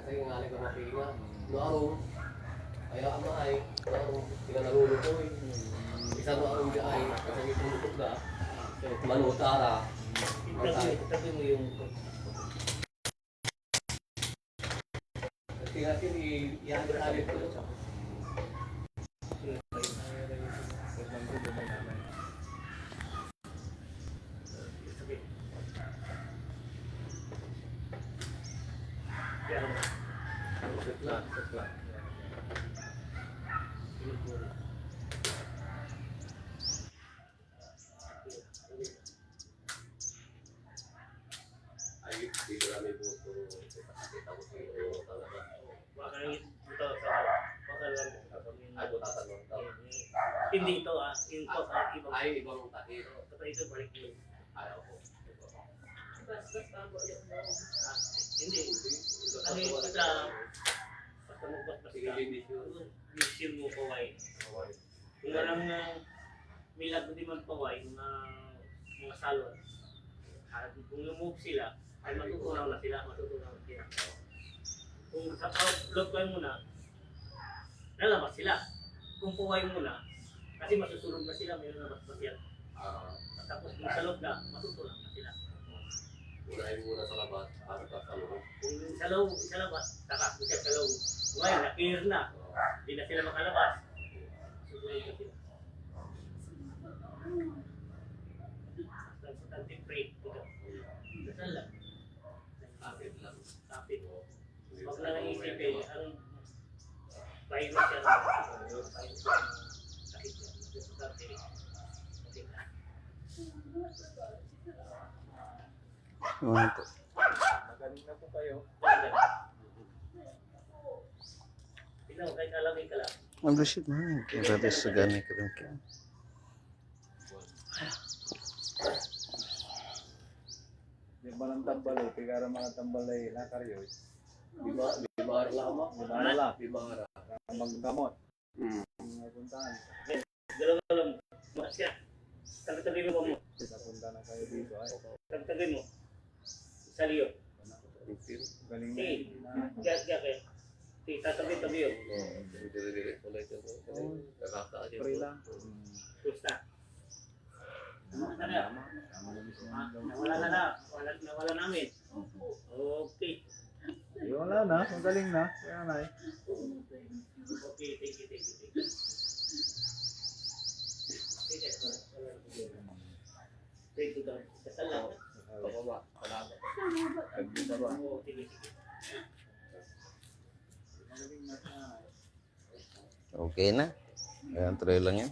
Kaya nga nang mapiga. Noarong, ay nakamay. Noarong, pinanalulo ko eh. Isa noarong di ay, kasi itumutok na. Manutara. Itabi mo yung... Kasi natin i-alit ko. Ay, dito kami buto. Kita ko sa'yo talaga. Baka lang ito sa... Baka lang Ay, tatanong daw. hindi ito yung po sa ibang... Ay, ibang takiro. Kapag ito balik yun. Ay, ako. Hindi. Ano yung isa... Basta magbasbas Sige, ka. Vision mo kaway. Kung walang milag di man kaway, mga salon. At kung lumove sila, ay matutunaw na sila. Kung sa loob kayo muna, lalabas sila. Kung puway muna, kasi masusunod na sila, may lalabas pa siya. Tapos kung sa loob na, matutunaw na sila. Unahin muna sa labas, para sa loob. Kung sa labas, takakbo siya sa loob. Ngayon, na-clear na. Hindi na sila makalabas. Susunod na sila. Bastante break. Dasal lang. Kapit lang. Kapit. Huwag na naisipin, ang virus yan. Sakit yan. Bastante. Okay na. Magaling na po kayo. Ikaw, kahit alamin ka lang. Ang lusid mo. Grabe sa gani ka rin ka. Di ba ng tambal eh? Pigara mga tambal eh. Nakaryo eh. Bimara lang mo. Bimara lang. Bimara. Magdamot. Napuntahan. Galaw-galaw mo. Masya. Tagtagin mo mo. Napunta na kayo dito ay. Tagtagin mo. Sa liyo. Galing na. Si, gaya kayo. Si, tatabi-tabi yun. Dire-dire. Ulit ito. Nakaka-adyo. Pray lang. Gusta. Tama na mismo. Nawala na. Nawala namin. Okay. Eh, wala na. Magaling na. Kaya na eh. Okay, thank you. Thank you, God. Dasal lang. Pababa. Salamat. Oo, sige. Magaling na siya. Okay na. Ayan, tuloy lang yan.